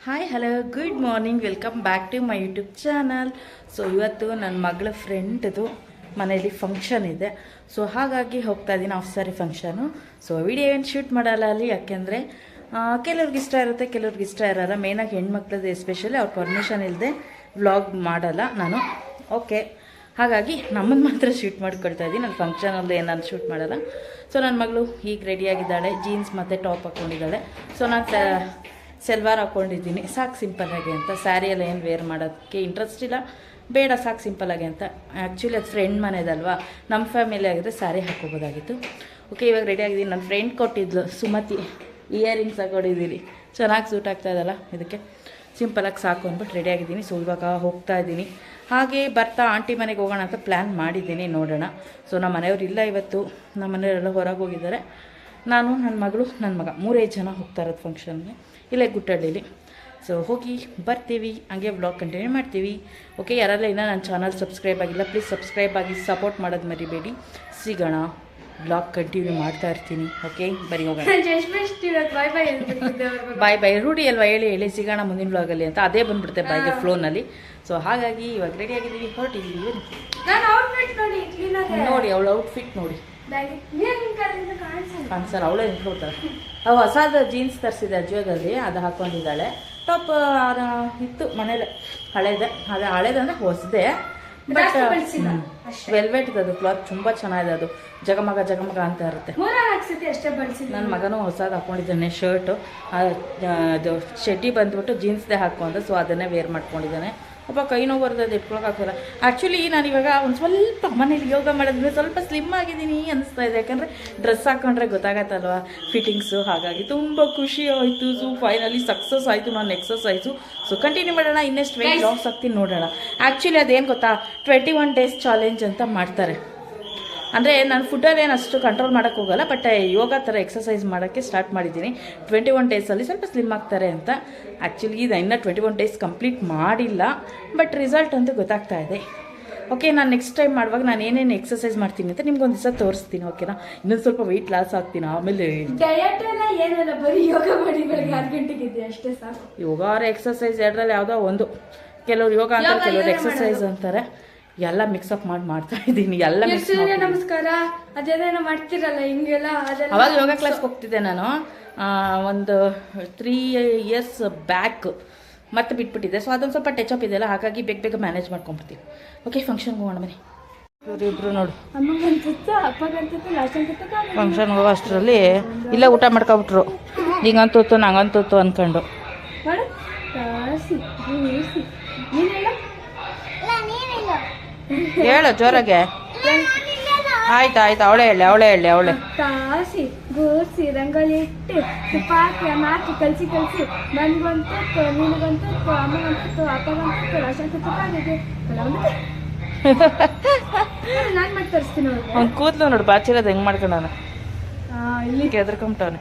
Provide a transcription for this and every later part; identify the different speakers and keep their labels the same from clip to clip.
Speaker 1: Hi hello good morning welcome back to my YouTube channel. So ಇವತ್ತು ನನ್ನ ಮಗಳ ಫ್ರೆಂಡ್ದು ಮನೆಯಲ್ಲಿ ಫಂಕ್ಷನ್ ಇದೆ. ಸೊ ಹಾಗಾಗಿ ಹೋಗ್ತಾ ಇದ್ದೀನಿ of sari function. So video ಏನು ಶೂಟ್ ಮಾಡಲ್ಲ ಅಲ್ಲಿ, ಯಾಕೆಂದರೆ ಕೆಲವ್ರಿಗೆ ಇಷ್ಟ ಇರುತ್ತೆ, ಕೆಲವ್ರಿಗೆ ಇಷ್ಟ ಇರಲ್ಲ. ಮೇಯ್ನಾಗಿ ಹೆಣ್ಮಕ್ಳದ್ದು ಎಸ್ಪೆಷಲಿ ಅವ್ರ ಪರ್ಮಿಷನ್ ಇಲ್ಲದೆ ವ್ಲಾಗ್ ಮಾಡಲ್ಲ ನಾನು. ಓಕೆ, ಹಾಗಾಗಿ ನಮ್ಮನ್ನು ಮಾತ್ರ ಶೂಟ್ ಮಾಡ್ಕೊಳ್ತಾ ಇದ್ದೀನಿ. ನಾನು ಫಂಕ್ಷನಲ್ಲಿ ನಾನು ಶೂಟ್ ಮಾಡಲ್ಲ. ಸೊ ನನ್ನ ಮಗಳು ಈಗ ರೆಡಿಯಾಗಿದ್ದಾಳೆ, ಜೀನ್ಸ್ ಮತ್ತು ಟಾಪ್ ಹಾಕ್ಕೊಂಡಿದ್ದಾಳೆ. ಸೊ ನಾನು ಸೆಲ್ವಾರ್ ಹಾಕ್ಕೊಂಡಿದ್ದೀನಿ, ಸಾಕು ಸಿಂಪಲ್ಲಾಗಿ ಅಂತ. ಸ್ಯಾರಿ ಎಲ್ಲ ಏನು ವೇರ್ ಮಾಡೋದಕ್ಕೆ ಇಂಟ್ರೆಸ್ಟ್ ಇಲ್ಲ, ಬೇಡ ಸಾಕು ಸಿಂಪಲ್ಲಾಗಿ ಅಂತ. ಆ್ಯಕ್ಚುಲಿ ಅದು ಫ್ರೆಂಡ್ ಮನೆದಲ್ವಾ, ನಮ್ಮ ಫ್ಯಾಮಿಲಿ ಆಗಿದ್ರೆ ಸ್ಯಾರಿ ಹಾಕ್ಕೋಬೋದಾಗಿತ್ತು. ಓಕೆ, ಇವಾಗ ರೆಡಿ ಆಗಿದ್ದೀನಿ. ನನ್ನ ಫ್ರೆಂಡ್ ಕೊಟ್ಟಿದ್ಲು ಸುಮತಿ, ಇಯರಿಂಗ್ಸ್ ಹಾಕೊಂಡಿದ್ದೀನಿ, ಚೆನ್ನಾಗಿ ಸೂಟ್ ಆಗ್ತಾ ಇದಲ್ಲ ಇದಕ್ಕೆ. ಸಿಂಪಲಾಗಿ ಸಾಕು ಅಂದ್ಬಿಟ್ಟು ರೆಡಿ ಆಗಿದ್ದೀನಿ. ಸೊ ಇವಾಗ ಹೋಗ್ತಾ ಇದ್ದೀನಿ. ಹಾಗೆ ಬರ್ತಾ ಆಂಟಿ ಮನೆಗೆ ಹೋಗೋಣ ಅಂತ ಪ್ಲ್ಯಾನ್ ಮಾಡಿದ್ದೀನಿ, ನೋಡೋಣ. ಸೊ ನಮ್ಮ ಮನೆಯವ್ರು ಇಲ್ಲ ಇವತ್ತು, ನಮ್ಮ ಮನೆಯವರೆಲ್ಲ ಹೊರಗೆ ಹೋಗಿದ್ದಾರೆ. ನಾನು, ನನ್ನ ಮಗಳು, ನನ್ನ ಮಗ 3 ಜನ ಹೋಗ್ತಾ ಇರೋದು ಫಂಕ್ಷನ್ಗೆ, ಇಲ್ಲೇ ಗುಟ್ಟಳ್ಳಿಲಿ. ಸೊ ಹೋಗಿ ಬರ್ತೀವಿ, ಹಂಗೆ ವ್ಲಾಗ್ ಕಂಟಿನ್ಯೂ ಮಾಡ್ತೀವಿ. ಓಕೆ, ಯಾರೆಲ್ಲ ಇನ್ನೂ ನನ್ನ ಚಾನಲ್ ಸಬ್ಸ್ಕ್ರೈಬ್ ಆಗಿಲ್ಲ, ಪ್ಲೀಸ್ ಸಬ್ಸ್ಕ್ರೈಬ್ ಆಗಿ ಸಪೋರ್ಟ್ ಮಾಡೋದು ಮರಿಬೇಡಿ. ಸಿಗೋಣ, ವ್ಲಾಗ್ ಕಂಟಿನ್ಯೂ ಮಾಡ್ತಾ ಇರ್ತೀನಿ. ಓಕೆ, ಬರೀ ಹೋಗೋಣ. ಬಾಯ್ ಬಾಯ್ ರೂಢಿ ಅಲ್ವಾ, ಹೇಳಿ ಸಿಗೋಣ ಮುಂದಿನ ವ್ಲಾಗಲ್ಲಿ ಅಂತ, ಅದೇ ಬಂದ್ಬಿಡುತ್ತೆ ಬಾಯ್ಗೆ ಫ್ಲೋನಲ್ಲಿ. ಸೊ ಹಾಗಾಗಿ ಇವಾಗ ರೆಡಿ ಆಗಿದ್ದೀವಿ, ಹೊರಟಿದ್ದೀವಿ. ನೋಡಿ ಅವಳ ಔಟ್ಫಿಟ್ ನೋಡಿ, ಕಾಣಿಸಲ್ಲ, ಅವಳೇ ನಿಂತ್ಕೊಳ್ತಾರೆ. ಅವು ಹೊಸದು ಜೀನ್ಸ್ ತರಿಸಿದೆ ಅಜ್ಜಿಯೋದಲ್ಲಿ, ಅದು ಹಾಕ್ಕೊಂಡಿದ್ದಾಳೆ. ಟಾಪ್ ಇತ್ತು ಮನೇಲೆ, ಹಳೇದೆ. ಅದು ಹಳೇದಂದ್ರೆ ಹೊಸದೇ, ಬಟ್ ವೆಲ್ವೆಟ್ ಅದು ಕ್ಲಾತ್ ತುಂಬ ಚೆನ್ನಾಗಿದೆ. ಅದು ಜಗಮಗ ಅಂತ ಇರುತ್ತೆ. ನನ್ನ ಮಗನೂ ಹೊಸದು ಹಾಕ್ಕೊಂಡಿದ್ದಾನೆ ಶರ್ಟು. ಅದು ಶೆಡ್ಡಿ ಬಂದ್ಬಿಟ್ಟು ಜೀನ್ಸ್ದೇ ಹಾಕ್ಕೊಂಡು, ಸೊ ಅದನ್ನೇ ವೇರ್ ಮಾಡ್ಕೊಂಡಿದ್ದಾನೆ. ಒಬ್ಬ ಕೈ ನೋವು ಬರ್ತದೆ, ಇಟ್ಕೊಳಕ್ಕಾಗಲ್ಲ. ಆ್ಯಕ್ಚುಲಿ ನಾನು ಇವಾಗ ಒಂದು ಸ್ವಲ್ಪ ಮನೇಲಿ ಯೋಗ ಮಾಡೋದ್ರೆ ಸ್ವಲ್ಪ ಸ್ಲಿಮ್ ಆಗಿದ್ದೀನಿ ಅನಿಸ್ತಾ ಇದೆ, ಯಾಕಂದರೆ ಡ್ರೆಸ್ ಹಾಕ್ಕೊಂಡ್ರೆ ಗೊತ್ತಾಗತ್ತಲ್ವ ಫಿಟ್ಟಿಂಗ್ಸು. ಹಾಗಾಗಿ ತುಂಬ ಖುಷಿ ಆಯಿತು. ಸೊ ಫೈನಲಿ ಸಕ್ಸಸ್ ಆಯಿತು ನನ್ನ ಎಕ್ಸಸೈಸು. ಸೊ ಕಂಟಿನ್ಯೂ ಮಾಡೋಣ, ಇನ್ನೆಷ್ಟು ವೆಯ್ಟ್ ಲಾಸ್ ಆಗ್ತೀನಿ ನೋಡೋಣ. ಆ್ಯಕ್ಚುಲಿ ಅದೇನು ಗೊತ್ತಾ, 21 ಡೇಸ್ ಚಾಲೆಂಜ್ ಅಂತ ಮಾಡ್ತಾರೆ. ಅಂದರೆ ನಾನು ಫುಡ್ಡಲ್ಲಿ ಏನು ಅಷ್ಟು ಕಂಟ್ರೋಲ್ ಮಾಡೋಕ್ಕೆ ಹೋಗಲ್ಲ, ಬಟ್ ಯೋಗ ಥರ ಎಕ್ಸಸೈಸ್ ಮಾಡೋಕ್ಕೆ ಸ್ಟಾರ್ಟ್ ಮಾಡಿದ್ದೀನಿ. 21 ಡೇಸಲ್ಲಿ ಸ್ವಲ್ಪ ಸ್ಲಿಮ್ ಆಗ್ತಾರೆ ಅಂತ. ಆ್ಯಕ್ಚುಲಿ ಇದು ಇನ್ನೂ 21 ಡೇಸ್ ಕಂಪ್ಲೀಟ್ ಮಾಡಿಲ್ಲ, ಬಟ್ ರಿಸಲ್ಟ್ ಅಂತೂ ಗೊತ್ತಾಗ್ತಾ ಇದೆ. ಓಕೆ, ನಾನು ನೆಕ್ಸ್ಟ್ ಟೈಮ್ ಮಾಡುವಾಗ ನಾನು ಏನೇನು ಎಕ್ಸಸೈಸ್ ಮಾಡ್ತೀನಿ ಅಂತ ನಿಮ್ಗೊಂದು ದಿವಸ ತೋರಿಸ್ತೀನಿ. ಓಕೆನಾ, ಇನ್ನೊಂದು ಸ್ವಲ್ಪ ವೆಯ್ಟ್ ಲಾಸ್ ಆಗ್ತೀನಿ. ಆಮೇಲೆ ಯೋಗ ಆರ್ ಎಕ್ಸಸೈಸ್ ಎರಡರಲ್ಲಿ ಯಾವುದೋ ಒಂದು. ಕೆಲವ್ರು ಯೋಗ ಅಂತಾರೆ, ಕೆಲವ್ರು ಎಕ್ಸಸೈಸ್ ಅಂತಾರೆ. ಎಲ್ಲ ಮಿಕ್ಸಪ್ ಮಾಡ್ತಾ ಇದ್ದೀನಿ. ಎಲ್ಲ
Speaker 2: ನಮಸ್ಕಾರ ಅದೇನೋ ಮಾಡ್ತಿರಲ್ಲ ಹಿಂಗೆಲ್ಲ.
Speaker 1: ಅವಾಗ ಯೋಗ ಕ್ಲಾಸ್ಗೆ ಹೋಗ್ತಿದ್ದೆ ನಾನು, ಒಂದು 3 ಇಯರ್ಸ್ ಬ್ಯಾಕ್. ಮತ್ತೆ ಬಿಟ್ಬಿಟ್ಟಿದ್ದೆ. ಸೊ ಅದೊಂದು ಸ್ವಲ್ಪ ಟಚಪ್ ಇದೆಯಲ್ಲ, ಹಾಗಾಗಿ ಬೇಗ ಮ್ಯಾನೇಜ್ ಮಾಡ್ಕೊಂಡ್ಬಿಡ್ತೀವಿ. ಓಕೆ, ಫಂಕ್ಷನ್ಗೆ ಹೋಗೋಣ ಬನ್ನಿ. ಇವರಿಬ್ರು ನೋಡು, ಫಂಕ್ಷನ್ಗೆ ಹೋಗೋ ಅಷ್ಟರಲ್ಲಿ ಇಲ್ಲ ಊಟ ಮಾಡ್ಕೊಬಿಟ್ರು. ಹಿಂಗಂತೂತು ನಂಗಂತೂತು ಅಂದ್ಕೊಂಡು. ಹೇಳು ಜೋರಾಗೆ. ಆಯ್ತು ಅವಳೇ ಹೇಳಿ.
Speaker 2: ತಾಸಿ ಗೂರ್ಸಿ ರಂಗೋಲಿ ಇಟ್ಟು ತುಪ್ಪ ಹಾಕಿ ಕಲ್ಸಿ ನನ್ಗಂತೂ ನಿನಗಂತೂ ಅಮ್ಮಗಂತೂ ಅಪ್ಪಗಂತೂ ರಾಶಂತ ತುಪ್ಪ ಆಗಿದೆ. ನಾನು ಮಾಡಿ ತರಿಸ್ತೀನಿ.
Speaker 1: ಅವ್ನು ಕೂದಲು ನೋಡು ಬಾಚಿರೋದು ಹೆಂಗೆ ಮಾಡ್ಕೊಂಡವನು, ಇಲ್ಲಿ ಎದ್ರಕೊಂಬಿಟ್ಟವನು.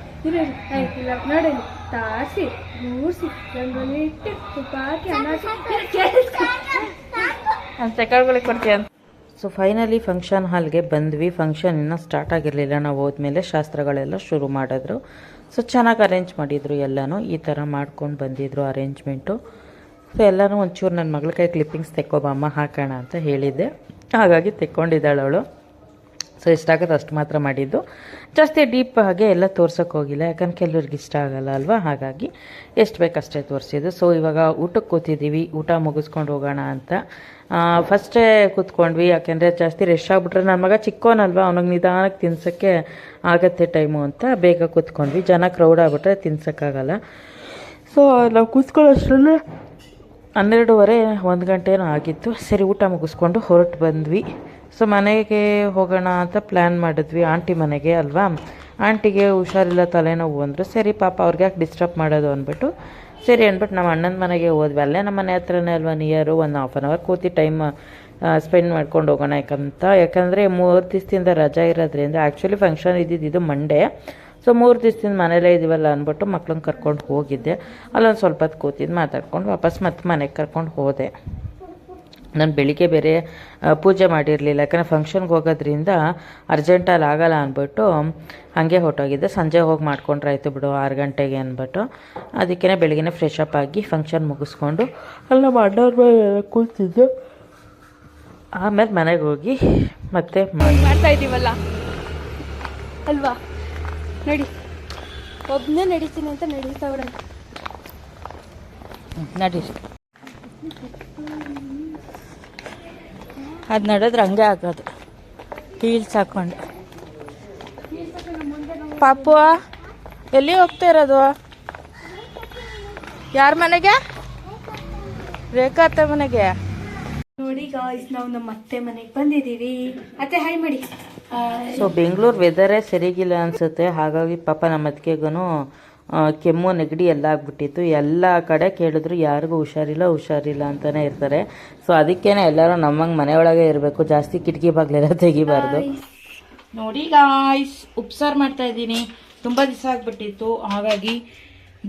Speaker 2: ನೋಡಿ, ತಾಸಿ ಗೂರ್ಸಿ ರಂಗೋಲಿ ಇಟ್ಟು ತುಪ್ಪ ಹಾಕಿ
Speaker 1: ನಾನು ತೆಕಳ್ಗಳಿಗೆ ಕೊಡ್ತೀಯ ಅಂತ. ಸೊ ಫೈನಲಿ ಫಂಕ್ಷನ್ ಹಾಲ್ಗೆ ಬಂದ್ವಿ. ಫಂಕ್ಷನ್ ಇನ್ನೂ ಸ್ಟಾರ್ಟ್ ಆಗಿರಲಿಲ್ಲ. ನಾವು ಹೋದ್ಮೇಲೆ ಶಾಸ್ತ್ರಗಳೆಲ್ಲ ಶುರು ಮಾಡಿದ್ರು. ಸೊ ಚೆನ್ನಾಗಿ ಅರೇಂಜ್ ಮಾಡಿದರು, ಎಲ್ಲನೂ ಈ ಥರ ಮಾಡ್ಕೊಂಡು ಬಂದಿದ್ರು ಅರೇಂಜ್ಮೆಂಟು. ಸೊ ಎಲ್ಲನೂ ಒಂಚೂರು ನನ್ನ ಮಗಳ ಕೈ ಕ್ಲಿಪ್ಪಿಂಗ್ಸ್ ತೆಕ್ಕೊಬಮ್ಮ ಹಾಕೋಣ ಅಂತ ಹೇಳಿದ್ದೆ, ಹಾಗಾಗಿ ತೆಕ್ಕೊಂಡಿದ್ದಾಳೆ ಅವಳು. ಸೊ ಎಷ್ಟಾಗುತ್ತೆ ಅಷ್ಟು ಮಾತ್ರ ಮಾಡಿದ್ದು, ಜಾಸ್ತಿ ಡೀಪ್ ಹಾಗೆ ಎಲ್ಲ ತೋರ್ಸೋಕೆ ಹೋಗಿಲ್ಲ, ಯಾಕಂದ್ರೆ ಕೆಲವ್ರಿಗೆ ಇಷ್ಟ ಆಗಲ್ಲ ಅಲ್ವಾ, ಹಾಗಾಗಿ ಎಷ್ಟು ಬೇಕಷ್ಟೇ ತೋರಿಸಿದ್ದು. ಸೊ ಇವಾಗ ಊಟಕ್ಕೆ ಕೂತಿದ್ದೀವಿ, ಊಟ ಮುಗಿಸ್ಕೊಂಡು ಹೋಗೋಣ ಅಂತ. ಫಸ್ಟೇ ಕೂತ್ಕೊಂಡ್ವಿ, ಯಾಕೆಂದರೆ ಜಾಸ್ತಿ ರಶ್ ಆಗಿಬಿಟ್ರೆ ನನ್ನ ಮಗ ಚಿಕ್ಕವನಲ್ವ, ಅವನಿಗೆ ನಿಧಾನಕ್ಕೆ ತಿನ್ಸೋಕ್ಕೆ ಆಗತ್ತೆ ಟೈಮು ಅಂತ ಬೇಗ ಕೂತ್ಕೊಂಡ್ವಿ. ಜನ ಕ್ರೌಡ್ ಆಗಿಬಿಟ್ರೆ ತಿನ್ಸೋಕ್ಕಾಗಲ್ಲ. ಸೊ ನಾವು ಕೂತ್ಕೊಳ್ಳೋಷ್ಟರಲ್ಲೇ 12:30 1 ಗಂಟೆನೂ ಆಗಿತ್ತು. ಸರಿ, ಊಟ ಮುಗಿಸ್ಕೊಂಡು ಹೊರಟು ಬಂದ್ವಿ. ಸೊ ಮನೆಗೆ ಹೋಗೋಣ ಅಂತ ಪ್ಲ್ಯಾನ್ ಮಾಡಿದ್ವಿ, ಆಂಟಿ ಮನೆಗೆ ಅಲ್ವಾ. ಆಂಟಿಗೆ ಹುಷಾರಿಲ್ಲ, ತಲೆನೋವು ಅಂದರು. ಸರಿ ಪಾಪ ಅವ್ರಿಗೆ ಯಾಕೆ ಡಿಸ್ಟರ್ಬ್ ಮಾಡೋದು ಅಂದ್ಬಿಟ್ಟು ಸರಿ ಅಂದ್ಬಿಟ್ಟು ನಮ್ಮ ಅಣ್ಣನ ಮನೆಗೆ ಹೋದ್ವಿ. ಅಲ್ಲೇ ನಮ್ಮ ಮನೆ ಹತ್ರನೇ ಅಲ್ವಾ, ನಿಯರು. 1 ಹಾಫ್ ಆನ್ ಅವರ್ ಕೂತಿ ಟೈಮ್ ಸ್ಪೆಂಡ್ ಮಾಡ್ಕೊಂಡು ಹೋಗೋಣ ಯಾಕಂದರೆ 3 ದಿವಸದಿಂದ ರಜಾ ಇರೋದ್ರಿಂದ. ಆ್ಯಕ್ಚುಲಿ ಫಂಕ್ಷನ್ ಇದ್ದಿದ್ದು ಮಂಡೇ. ಸೊ 3 ದಿವಸದಿಂದ ಮನೇಲೇ ಇದ್ದೀವಲ್ಲ ಅಂದ್ಬಿಟ್ಟು ಮಕ್ಳನ್ನ ಕರ್ಕೊಂಡು ಹೋಗಿದ್ದೆ. ಅಲ್ಲೊಂದು ಸ್ವಲ್ಪ ಹೊತ್ತು ಕೂತಿದ್ದು ಮಾತಾಡ್ಕೊಂಡು ವಾಪಸ್ ಮತ್ತೆ ಮನೆಗೆ ಕರ್ಕೊಂಡು ಹೋದೆ. ನಾನು ಬೆಳಿಗ್ಗೆ ಬೇರೆ ಪೂಜೆ ಮಾಡಿರಲಿಲ್ಲ, ಯಾಕಂದರೆ ಫಂಕ್ಷನ್ಗೆ ಹೋಗೋದ್ರಿಂದ ಅರ್ಜೆಂಟಲ್ಲಿ ಆಗಲ್ಲ ಅಂದ್ಬಿಟ್ಟು ಹಾಗೆ ಹೊರಟೋಗಿದ್ದೆ. ಸಂಜೆ ಹೋಗಿ ಮಾಡ್ಕೊಂಡ್ರೆ ಆಯಿತು ಬಿಡು 6 ಗಂಟೆಗೆ ಅಂದ್ಬಿಟ್ಟು, ಅದಕ್ಕೇ ಬೆಳಗ್ಗೆ ಫ್ರೆಶ್ ಅಪ್ ಆಗಿ ಫಂಕ್ಷನ್ ಮುಗಿಸ್ಕೊಂಡು ಅಲ್ಲಿ ನಮ್ಮ ಅಣ್ಣವ್ರ ಕೂತಿದ್ದು. ಆಮೇಲೆ ಮನೆಗೆ ಹೋಗಿ ಮತ್ತೆ
Speaker 2: ಮಾಡ್ತಾ ಇದ್ದೀವಲ್ಲ ಅಲ್ವಾ, ನೋಡಿ ಒಬ್ಬನೇ ನಡೀತೀನಿ ಅಂತ ನಡೀತಾವ್ರೆ.
Speaker 1: ನಡೀರಿ, ಅದು ನಡೆದ್ರೆ ಹಂಗೆ ಆಗೋದು, ಹೀಲ್ಸ್ ಹಾಕ್ಕೊಂಡು. ಪಾಪು ಎಲ್ಲಿ ಹೋಗ್ತಾ ಇರೋದು? ಯಾರ ಮನೆಗೆ? ರೇಖಾ ಅತ್ತೆ ಮನೆಗೆ.
Speaker 2: ನೋಡಿ ಗಾಯ್ಸ್, ನಾವು ನಮ್ಮ ಅತ್ತೆ ಮನೆಗೆ ಬಂದಿದ್ದೀವಿ. ಅತ್ತೆ ಹಾಯ್ ಮಾಡಿ.
Speaker 1: ಸೊ ಬೆಂಗಳೂರು ವೆದರೇ ಸರಿಗಿಲ್ಲ ಅನಿಸುತ್ತೆ, ಹಾಗಾಗಿ ಪಾಪ ನಮ್ಮ ಅತ್ತಿಗೆಗೂ ಕೆಮ್ಮು ನೆಗಡಿ ಎಲ್ಲ ಆಗ್ಬಿಟ್ಟಿತ್ತು. ಎಲ್ಲ ಕಡೆ ಕೇಳಿದ್ರು ಯಾರಿಗೂ ಹುಷಾರಿಲ್ಲ ಅಂತಲೇ ಇರ್ತಾರೆ. ಸೊ ಅದಕ್ಕೇ ಎಲ್ಲರೂ ನಮ್ಮಂಗೆ ಮನೆಯೊಳಗೆ ಇರಬೇಕು, ಜಾಸ್ತಿ ಕಿಟಕಿ ಬಾಗಿಲೆಲ್ಲ ತೆಗಿಬಾರ್ದು. ನೋಡಿ ಗಾಯ್ಸ್, ಉಪ್ಸಾರು ಮಾಡ್ತಾ ಇದ್ದೀನಿ. ತುಂಬ ದಿವಸ ಆಗ್ಬಿಟ್ಟಿತ್ತು, ಹಾಗಾಗಿ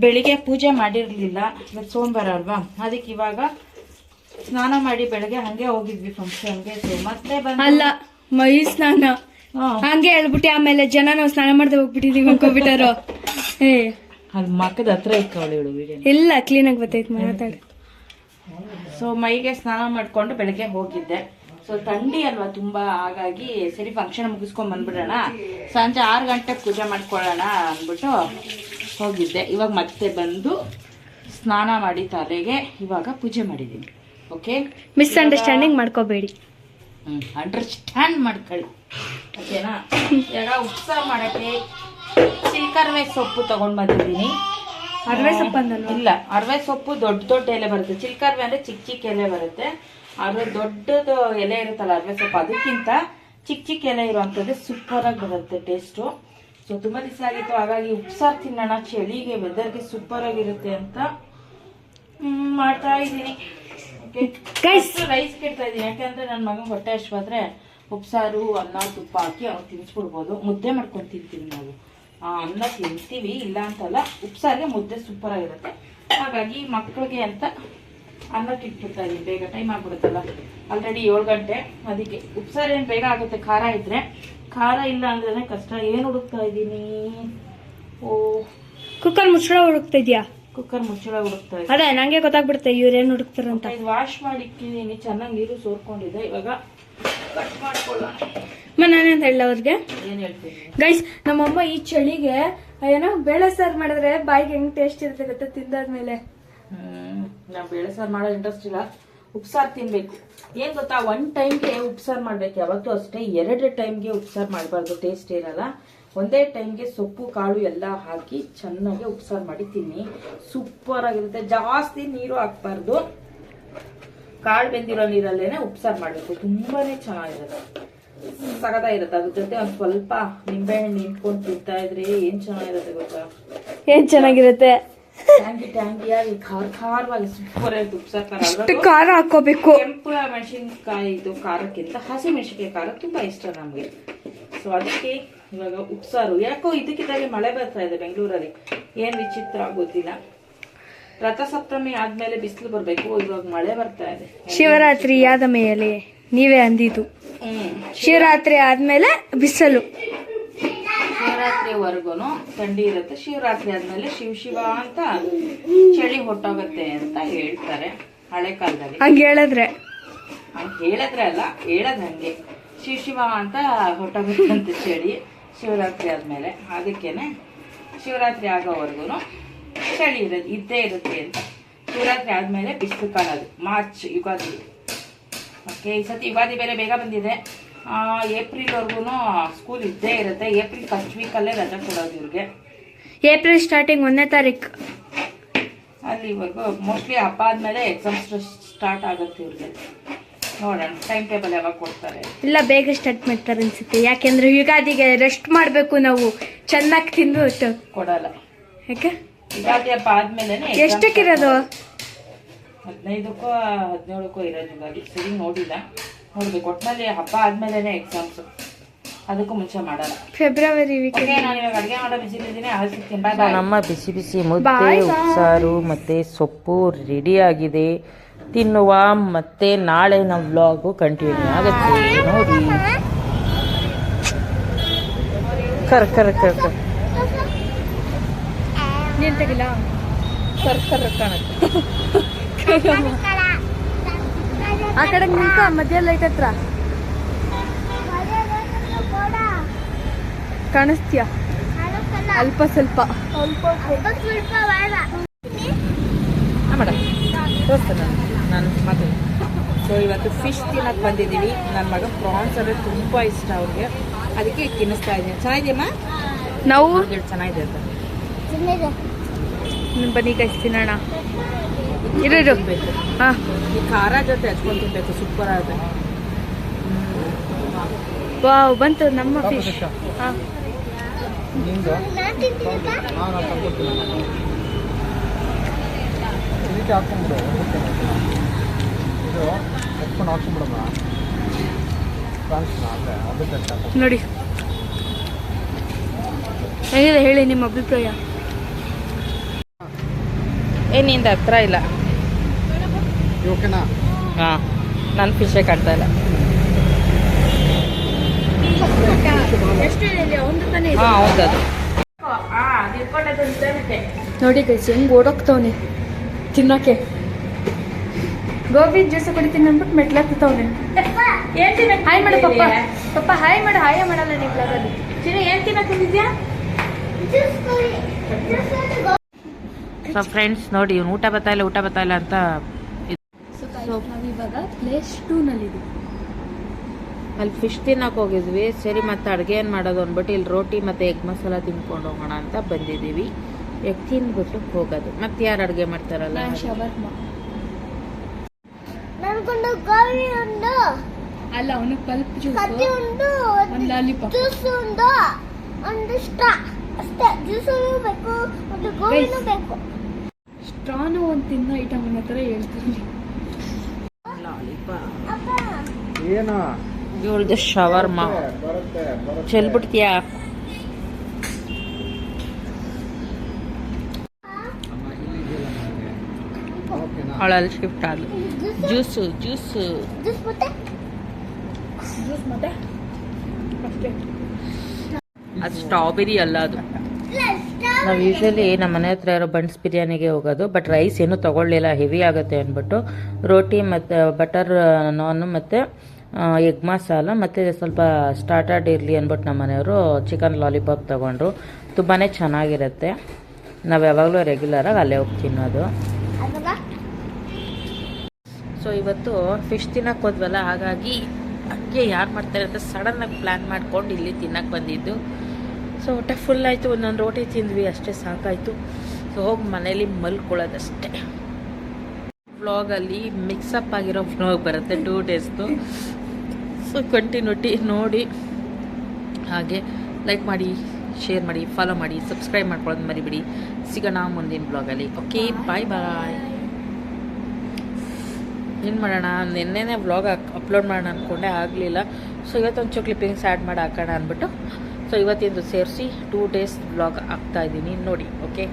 Speaker 1: ಬೆಳಿಗ್ಗೆ ಪೂಜೆ ಮಾಡಿರಲಿಲ್ಲ. ಇವತ್ತು ಸೋಮವಾರ ಅಲ್ವಾ, ಅದಕ್ಕೆ ಇವಾಗ ಸ್ನಾನ ಮಾಡಿ ಬೆಳಗ್ಗೆ ಹಂಗೆ ಹೋಗಿದ್ವಿ ಫಂಕ್ಷನ್ಗೆ. ಸೊ ಮತ್ತೆ
Speaker 2: ಅಲ್ಲ ಮೈ ಸ್ನಾನ ಹಂಗೆ ಹೇಳ್ಬಿಟ್ಟು ಆಮೇಲೆ ಜನ ನಾವು ಸ್ನಾನ ಮಾಡದೆ ಹೋಗ್ಬಿಟ್ಟಿದೀವಿ ಅನ್ಕೋಬಿಟ್ಟಾರು.
Speaker 1: ಅಲ್ಲಿ ಮಕ್ಕದ ಹತ್ರ ಇಟ್ಕೊಳ್ಳಿ ವಿಡಿಯೋ
Speaker 2: ಎಲ್ಲ ಕ್ಲೀನಾಗಿ ಬರ್ತೈತೆ ಮಾತಾಡಿ.
Speaker 1: ಸೊ ಮೈಗೆ ಸ್ನಾನ ಮಾಡಿಕೊಂಡು ಬೆಳಗ್ಗೆ ಹೋಗಿದ್ದೆ. ಸೊ ಥಂಡಿ ಅಲ್ವಾ ತುಂಬಾ, ಹಾಗಾಗಿ ಸರಿ ಫಂಕ್ಷನ್ ಮುಗಿಸ್ಕೊಂಡ್ ಬಂದ್ಬಿಡೋಣ, ಸಂಜೆ 6 ಗಂಟೆಗೆ ಪೂಜೆ ಮಾಡ್ಕೊಳ್ಳೋಣ ಅಂದ್ಬಿಟ್ಟು ಹೋಗಿದ್ದೆ. ಇವಾಗ ಮತ್ತೆ ಬಂದು ಸ್ನಾನ ಮಾಡಿ ತಲೆಗೆ ಇವಾಗ ಪೂಜೆ ಮಾಡಿದ್ದೀನಿ. ಓಕೆ,
Speaker 2: ಮಿಸ್ಅಂಡರ್ಸ್ಟ್ಯಾಂಡಿಂಗ್ ಮಾಡ್ಕೋಬೇಡಿ,
Speaker 1: ಅಂಡರ್ಸ್ಟ್ಯಾಂಡ್ ಮಾಡ್ಕೊಳ್ಳಿ, ಓಕೆನಾ? ಇವಾಗ ಉಪ್ಸಾರು ಮಾಡೋಕ್ಕೆ ಚಿಲ್ಕರ್ವೆ ಸೊಪ್ಪು ತಗೊಂಡ್ ಬಂದಿದ್ದೀನಿ.
Speaker 2: ಅರವೆ ಸೊಪ್ಪು ಅಂದಲ್ವಾ?
Speaker 1: ಇಲ್ಲ, ಅರವೆ ಸೊಪ್ಪು ದೊಡ್ಡ ಎಲೆ ಬರುತ್ತೆ. ಚಿಲ್ಕರ್ವೆ ಅಂದ್ರೆ ಚಿಕ್ಕ ಎಲೆ ಬರುತ್ತೆ. ಅದು ದೊಡ್ಡದು ಎಲೆ ಇರುತ್ತಲ್ಲ ಅರವೆ ಸೊಪ್ಪು, ಅದಕ್ಕಿಂತ ಚಿಕ್ಕ ಎಲೆ ಇರುವಂತದ್ದು ಸೂಪರ್ ಆಗಿ ಬರುತ್ತೆ ಟೇಸ್ಟು. ಸೊ ತುಂಬಾ ದಿವಸ ಆಗಿತ್ತು, ಹಾಗಾಗಿ ಉಪ್ಸಾರು ತಿನ್ನೋಣ, ಚಳಿಗೆ ವೆದರ್ಗೆ ಸೂಪರ್ ಆಗಿರುತ್ತೆ ಅಂತ ಮಾಡ್ತಾ ಇದ್ದೀನಿ. ರೈಸ್ ಕೆಡ್ತಾ ಇದ್ದೀನಿ, ಯಾಕಂದ್ರೆ ನನ್ನ ಮಗ ಹೊಟ್ಟೆ ಅಷ್ಟವಾದ್ರೆ ಉಪ್ಸಾರು ಅನ್ನ ತುಪ್ಪ ಹಾಕಿ ಅವ್ನು ತಿನ್ಸ್ಬಿಡ್ಬೋದು. ಮುದ್ದೆ ಮಾಡ್ಕೊಂಡು ತಿಂತೀವಿ ನಾವು, ಅನ್ನ ತಿಂತೀವಿ ಇಲ್ಲ ಅಂತಲ್ಲ, ಉಪ್ಸಾರಿಗೆ ಮುದ್ದೆ ಸೂಪರ್ ಆಗಿರುತ್ತೆ. ಹಾಗಾಗಿ ಮಕ್ಕಳಿಗೆ ಅಂತ ಅನ್ನಕ್ಕೆ ಇಟ್ಬಿಡ್ತಾ ಇದೀನಿ, ಬೇಗ ಟೈಮ್ ಆಗ್ಬಿಡುತ್ತಲ್ಲ, ಆಲ್ರೆಡಿ 7 ಗಂಟೆ. ಅದಕ್ಕೆ ಉಪ್ಸಾರು ಏನು ಬೇಗ ಆಗುತ್ತೆ, ಖಾರ ಇದ್ರೆ. ಖಾರ ಇಲ್ಲ ಅಂದ್ರೆ ಕಷ್ಟ. ಏನು ಹುಡುಕ್ತಾ ಇದ್ದೀನಿ?
Speaker 2: ಕುಕ್ಕರ್ ಮುಚ್ಚಳ ಹುಡುಕ್ತಾ ಇದೀಯಾ?
Speaker 1: ಕುಕ್ಕರ್ ಮುಚ್ಚಳ ಹುಡುಕ್ತಾ ಇದ್ದೀನಿ.
Speaker 2: ಅದೇ ನಂಗೆ ಗೊತ್ತಾಗ್ಬಿಡುತ್ತೆ ಇವ್ರೇನ್ ಹುಡುಕ್ತಾರಂತ.
Speaker 1: ಇದು ವಾಶ್ ಮಾಡಿ ಇಕ್ಕಿದ್ದೀನಿ, ಚೆನ್ನಾಗಿ ನೀರು ಸೋರ್ಕೊಂಡಿದೆ. ಇವಾಗ ಕಟ್ ಮಾಡ್ಕೊಳ್ಳೋಣ.
Speaker 2: ನಾನೇನ್ ಹೇಳ ಅವ್ರಿಗೆ?
Speaker 1: ಏನ್ ಹೇಳ್ತೀನಿ
Speaker 2: ಗೈಸ್, ನಮ್ಮಮ್ಮ ಈ ಚಳಿಗೆ ಏನೋ ಬೇಳೆ ಸಾರು ಮಾಡಿದ್ರೆ ಬಾಯಿಗೆ ಹೆಂಗ್ ಟೇಸ್ಟ್ ಇರುತ್ತೆ ಗೊತ್ತಾ ತಿಂದಾದ್ಮೇಲೆ.
Speaker 1: ನಾವು ಬೇಳೆ ಸಾರು ಮಾಡೋ ಇಂಟ್ರೆಸ್ಟ್ ಇಲ್ಲ, ಉಪ್ಸಾರು ತಿನ್ಬೇಕು. ಏನ್ ಗೊತ್ತಾ, 1 ಟೈಮ್ಗೆ ಉಪ್ಸಾರು ಮಾಡ್ಬೇಕು ಯಾವತ್ತೂ ಅಷ್ಟೇ. 2 ಟೈಮ್ಗೆ ಉಪ್ಸಾರು ಮಾಡಬಾರ್ದು, ಟೇಸ್ಟ್ ಇರಲ್ಲ. ಒಂದೇ ಟೈಮ್ಗೆ ಸೊಪ್ಪು ಕಾಳು ಎಲ್ಲ ಹಾಕಿ ಚೆನ್ನಾಗಿ ಉಪ್ಸಾರು ಮಾಡಿ ತಿನ್ನಿ, ಸೂಪರ್ ಆಗಿರುತ್ತೆ. ಜಾಸ್ತಿ ನೀರು ಹಾಕ್ಬಾರ್ದು, ಕಾಳು ಬೆಂದಿರೋ ನೀರಲ್ಲೇನೆ ಉಪ್ಸಾರು ಮಾಡಬೇಕು, ತುಂಬಾನೇ ಚೆನ್ನಾಗಿರುತ್ತೆ, ಸಗದಾಗಿರುತ್ತೆ. ಅದ್ರ ಜೊತೆ ಒಂದ್ ಸ್ವಲ್ಪ ನಿಂಬೆಹಣ್ಣು ನಿಂತ್ಕೊಂಡು ತಿಂತಾ ಇದ್ರೆ ಏನ್ ಚೆನ್ನಾಗಿರುತ್ತೆ ಗೊತ್ತಾ?
Speaker 2: ಏನ್ ಚೆನ್ನಾಗಿರುತ್ತೆ,
Speaker 1: ಟ್ಯಾಂಗಿಯಾಗಿ ಖಾರವಾಗಿ ಸೂಪರ್ ಆಗಿ ಉಪ್ಸಾರು.
Speaker 2: ಖಾರ ಹಾಕೋಬೇಕು.
Speaker 1: ಕೆಂಪು ಮೆಣಸಿನ್ಕಾಯಿ ಇದು ಖಾರಕ್ಕಿಂತ ಹಸಿ ಮೆಣಸಿನ್ಕಾಯಿ ಖಾರ ತುಂಬಾ ಇಷ್ಟ ನಮ್ಗೆ. ಸೊ ಅದಕ್ಕೆ ಇವಾಗ ಉಪ್ಸಾರು. ಯಾಕೋ ಇದಕ್ಕಿದ್ದಾಗೆ ಮಳೆ ಬರ್ತಾ ಇದೆ ಬೆಂಗಳೂರಲ್ಲಿ, ಏನ್ ವಿಚಿತ್ರ ಗೊತ್ತಿಲ್ಲ. ರಥಸಪ್ತಮಿ ಆದ್ಮೇಲೆ ಬಿಸಿಲು ಬರ್ಬೇಕು, ಇವಾಗ ಮಳೆ ಬರ್ತಾ ಇದೆ.
Speaker 2: ಶಿವರಾತ್ರಿ ಆದ ಮೇಲೆ ನೀವೇ ಅಂದಿದ್ದು, ಶಿವರಾತ್ರಿ ಆದ್ಮೇಲೆ ಬಿಸಿಲು.
Speaker 1: ಶಿವರಾತ್ರಿವರೆಗೂ ಥಂಡಿ ಇರುತ್ತೆ, ಶಿವರಾತ್ರಿ ಆದ್ಮೇಲೆ ಶಿವ ಅಂತ ಚಳಿ ಹೊಟ್ಟೋಗತ್ತೆ ಅಂತ ಹೇಳ್ತಾರೆ ಹಳೆ ಕಾಲದಲ್ಲಿ.
Speaker 2: ಹಂಗೆ ಹೇಳಿದ್ರೆ
Speaker 1: ಅಲ್ಲ, ಹೇಳದ್ ಹಂಗೆ, ಶಿವ ಅಂತ ಹೊಟ್ಟೋಗುತ್ತೆ ಅಂತ ಚಳಿ ಶಿವರಾತ್ರಿ ಆದ್ಮೇಲೆ. ಅದಕ್ಕೇನೆ ಶಿವರಾತ್ರಿ ಆಗೋವರೆಗೂ ಚಳಿ ಇದ್ದೇ ಇರುತ್ತೆ ಅಂತ. ಶಿವರಾತ್ರಿ ಆದ್ಮೇಲೆ ಬಿಸಿಲು ಕಾಣೋದು ಮಾರ್ಚ್ ಯುಗಾದಿ. ಓಕೆ, ಈ ಸತಿ ಯುಗಾದಿ ಬೇರೆ ಬೇಗ ಬಂದಿದೆ. ಏಪ್ರಿಲ್ವರೆಗೂ ಸ್ಕೂಲ್ ಇದ್ದೇ ಇರುತ್ತೆ. ಏಪ್ರಿಲ್ ಫಸ್ಟ್ ವೀಕಲ್ಲೇ ರಜೆ ಕೊಡೋದು ಇವ್ರಿಗೆ.
Speaker 2: ಏಪ್ರಿಲ್ ಸ್ಟಾರ್ಟಿಂಗ್ 1ನೇ ತಾರೀಕು
Speaker 1: ಅಲ್ಲಿವರೆಗೂ ಮೋಸ್ಟ್ಲಿ ಹಬ್ಬ ಆದ್ಮೇಲೆ ಎಕ್ಸಾಮ್ಸ್ ಸ್ಟಾರ್ಟ್ ಆಗುತ್ತೆ ಇವ್ರಿಗೆ. ನೋಡೋಣ ಟೈಮ್ ಟೇಬಲ್ ಯಾವಾಗ ಕೊಡ್ತಾರೆ.
Speaker 2: ಇಲ್ಲ ಬೇಗ ಸ್ಟಾರ್ಟ್ ಮಾಡ್ತಾರೆ ಅನ್ಸುತ್ತೆ, ಯಾಕೆಂದ್ರೆ ಯುಗಾದಿಗೆ ರೆಸ್ಟ್ ಮಾಡ್ಬೇಕು ನಾವು, ಚೆನ್ನಾಗಿ ತಿಂದು.
Speaker 1: ಕೊಡಲ್ಲ,
Speaker 2: ಯಾಕೆ?
Speaker 1: ಯುಗಾದಿ ಹಬ್ಬ ಆದ್ಮೇಲೆ
Speaker 2: ಎಷ್ಟಕ್ಕಿರೋದು?
Speaker 1: 15ಕ್ಕೋ 17ಕ್ಕೋ ಇರೋದು ಯುಗಾದಿ, ಸರಿ ನೋಡಿಲ್ಲ, ನೋಡ್ಬೇಕು. ಒಟ್ಟಿನಲ್ಲಿ ಹಬ್ಬ ಆದ್ಮೇಲೆ ಎಕ್ಸಾಮ್ಸ್, ಅದಕ್ಕೂ ಮುಂಚೆ ಮಾಡಲ್ಲ.
Speaker 2: ಫೆಬ್ರವರಿ
Speaker 1: ನಾನು ಇವಾಗ ಅಡುಗೆ ಮಾಡೋ ಬಿಸಿ ಇದ್ದೀನಿ. ನಮ್ಮ ಬಿಸಿ ಬಿಸಿ ಮುದ್ದೆ ಉಪ್ಸಾರು ಮತ್ತೆ ಸೊಪ್ಪು ರೆಡಿ ಆಗಿದೆ. ತಿನ್ನುವ ಮತ್ತೆ ನಾಳೆ ನಮ್ಮ ವ್ಲಾಗು ಕಂಟಿನ್ಯೂ ಆಗುತ್ತೆ ನೋಡಿ. ಕರ್ ಕರ್ ಕರ್ ಕರ್
Speaker 2: ನೀನು ತೆಗಿಲ್ಲ
Speaker 1: ಕರ್ ಕರ್ ಕಾಣುತ್ತೆ.
Speaker 2: ಆ ಕಡೆ ನಿಂತ ಮಧ್ಯ ಲೈಟ್ ಹತ್ರ ಕಾಣಿಸ್ತೀಯ ಅಲ್ಪ ಸ್ವಲ್ಪ
Speaker 1: ಮೇಡಮ್ ತೋರಿಸ್ತಾನೆ ನಾನು ಮಾತಾಡಿ. ಸೊ ಇವತ್ತು ಫಿಶ್ ತಿನ್ನಕ್ಕೆ ಬಂದಿದ್ದೀವಿ. ನನ್ನ ಮಗ ಪ್ರಾನ್ಸ್ ಅಂದರೆ ತುಂಬ ಇಷ್ಟ ಅವ್ರಿಗೆ, ಅದಕ್ಕೆ ತಿನ್ನಿಸ್ತಾ ಇದ್ದೀನಿ. ಚೆನ್ನಾಗಿದೆಯಮ್ಮ?
Speaker 2: ನಾವು
Speaker 1: ಚೆನ್ನಾಗಿದೆ ಅಂತ
Speaker 2: ಬನ್ನಿ ಕೈ ತಿನ್ನೋಣ. ಇರು ಹಾಂ
Speaker 1: ಈ ಖಾರ ಜೊತೆ ಹಚ್ಕೊಂಡು ತಿನ್ಬೇಕು, ಸೂಪರ್ ಆಗುತ್ತೆ.
Speaker 2: ವಾವ್ ಬಂತು ನಮ್ಮ ಫಿಶ್. ಹಾಂ ನೋಡಿ ಹೇಗಿದೆ ಹೇಳಿ ನಿಮ್ಮ ಅಭಿಪ್ರಾಯ.
Speaker 1: ಏನಿಂದ ಹತ್ರ ಇಲ್ಲ. ಹಾಂ ನಾನು ಫಿಶೇ ಕಾಣ್ತಾ ಇಲ್ಲ.
Speaker 2: ಎಷ್ಟು ಇದೆ ಒಂದು ತಾನೇ ಇದೆ.
Speaker 1: ಹಾಂ ಹೌದದು.
Speaker 2: ನೋಡಿ ಗೈಸ್ ಹೆಂಗ್ ಓಡೋಗ್ತವನೆ ತಿನ್ನೋಕೆ. ಗೋಬಿ ಜ್ಯೂಸ್ ಕುಡಿತೀನಿ ಅಂದ್ಬಿಟ್ಟು ಮೆಟ್ಲಾಗ್ತವನೆ. ಹಾಯ್ ಮಾಡು ಪಪ್ಪ. ಪಪ್ಪ ಹಾಯ್ ಮಾಡು. ಹಾಯ್ ಮಾಡಲ್ಲ ನೀವು ಬ್ಲಾಗಲ್ಲಿ.
Speaker 1: ಏನು ತಿನ್ನಕ್ಕಿದ್ಯಾ? ಸೊ ಫ್ರೆಂಡ್ಸ್ ನೋಡಿ, ಇವ್ನು ಊಟ ಬರ್ತಾ ಇಲ್ಲ ಅಂತ.
Speaker 2: ನಾವಿವಾಗ ಪ್ಲೇಸ್ 2 ನಲ್ಲಿದ್ದೀವಿ.
Speaker 1: ಅಲ್ಲಿ ಫಿಶ್ ತಿನ್ನಕ್ಕೆ ಹೋಗಿದ್ವಿ. ಸರಿ ಮತ್ತೆ ಅಡುಗೆ ಏನು ಮಾಡೋದು ಅಂದ್ಬಿಟ್ಟು ಇಲ್ಲಿ ರೋಟಿ ಮತ್ತು ಎಗ್ ಮಸಾಲ ತಿನ್ಕೊಂಡು ಹೋಗೋಣ ಅಂತ ಬಂದಿದ್ದೀವಿ. ಎಗ್ ತಿಂದ್ಬಿಟ್ಟು ಹೋಗೋದು. ಮತ್ತೆ ಯಾರು ಅಡುಗೆ ಮಾಡ್ತಾರಲ್ಲ.
Speaker 2: ಶವರ್ಮ ಅಲ್ಲ ಅವನು ಪಲ್ಪ್ ಜ್ಯೂಸ್, ಒಂದು ಲಾಲಿಪಾಪ್, ಸ್ಟ್ರಾನು ಒಂದು ತಿನ್ನೋ ಐಟಮ್ ಅನ್ನೋ ಥರ ಹೇಳ್ತೀನಿ.
Speaker 1: ಇವಳ್ದು ಶವರ್ಮ ಚೆಲ್ಬಿಡ್ತೀಯಾ? ಅವಳಲ್ಲಿ ಶಿಫ್ಟ್ ಆದ್ಲು. ಜ್ಯೂಸು
Speaker 2: ಮತ್ತೆ ಅಷ್ಟೇ.
Speaker 1: ಅದು ಸ್ಟ್ರಾಬೆರಿ ಅಲ್ಲ, ಅದು. ನಾವು ಯೂಶ್ವಲಿ ನಮ್ಮ ಮನೆ ಹತ್ರ ಇರೋ ಬನ್ಸ್ ಬಿರಿಯಾನಿಗೆ ಹೋಗೋದು. ಬಟ್ ರೈಸ್ ಏನೂ ತೊಗೊಳ್ಳಿಲ್ಲ, ಹೆವಿ ಆಗುತ್ತೆ ಅಂದ್ಬಿಟ್ಟು ರೋಟಿ ಮತ್ತು ಬಟರ್ ನಾನ್ ಮತ್ತು ಎಗ್ ಮಸಾಲ ಮತ್ತು ಸ್ವಲ್ಪ ಸ್ಟಾರ್ಟರ್ಡ್ ಇರಲಿ ಅಂದ್ಬಿಟ್ಟು ನಮ್ಮ ಮನೆಯವರು ಚಿಕನ್ ಲಾಲಿಪಾಪ್ ತೊಗೊಂಡ್ರು. ತುಂಬಾ ಚೆನ್ನಾಗಿರುತ್ತೆ. ನಾವು ಯಾವಾಗಲೂ ರೆಗ್ಯುಲರಾಗಿ ಅಲ್ಲೇ ಹೋಗಿ ತಿನ್ನೋದು. ಸೊ ಇವತ್ತು ಫಿಶ್ ತಿನ್ನಕ್ಕೆ ಹೋದ್ವಲ್ಲ, ಹಾಗಾಗಿ ಅಡುಗೆ ಯಾರು ಮಾಡ್ತಾರೆ ಅಂತ ಸಡನ್ನಾಗಿ ಪ್ಲ್ಯಾನ್ ಮಾಡ್ಕೊಂಡು ಇಲ್ಲಿ ತಿನ್ನಕ್ಕೆ ಬಂದಿದ್ದು. ಸೊ ಹೊಟ್ಟೆ ಫುಲ್ ಆಯಿತು. ಒಂದೊಂದು ರೋಟಿ ತಿಂದ್ವಿ, ಅಷ್ಟೇ ಸಾಕಾಯಿತು. ಸೊ ಹೋಗಿ ಮನೇಲಿ ಮಲ್ಕೊಳ್ಳೋದಷ್ಟೇ. ವ್ಲಾಗಲ್ಲಿ ಮಿಕ್ಸಪ್ ಆಗಿರೋ ವ್ಲಾಗ್ ಬರುತ್ತೆ 2 ಡೇಸ್ದು. ಸೊ ಕಂಟಿನ್ಯೂಟಿ ನೋಡಿ, ಹಾಗೆ ಲೈಕ್ ಮಾಡಿ, ಶೇರ್ ಮಾಡಿ, ಫಾಲೋ ಮಾಡಿ, ಸಬ್ಸ್ಕ್ರೈಬ್ ಮಾಡ್ಕೊಳ್ಳೋದು ಮರಿಬಿಡಿ. ಸಿಗೋಣ ಮುಂದಿನ ಬ್ಲಾಗಲ್ಲಿ. ಓಕೆ, ಬಾಯ್. ಏನು ಮಾಡೋಣ, ನಿನ್ನೆನೇ ವ್ಲಾಗ್ ಅಪ್ಲೋಡ್ ಮಾಡೋಣ ಅಂದ್ಕೊಂಡೆ, ಆಗಲಿಲ್ಲ. ಸೊ ಇವತ್ತೊಂದು ಕ್ಲಿಪ್ಪಿಂಗ್ಸ್ ಆ್ಯಡ್ ಮಾಡಿ ಹಾಕೋಣ ಅಂದ್ಬಿಟ್ಟು ಸೊ ಇವತ್ತಿಂದು ಸೇರಿಸಿ 2 ಡೇಸ್ ವ್ಲಾಗ್ ಹಾಕ್ತಾಯಿದ್ದೀನಿ ನೋಡಿ. ಓಕೆ.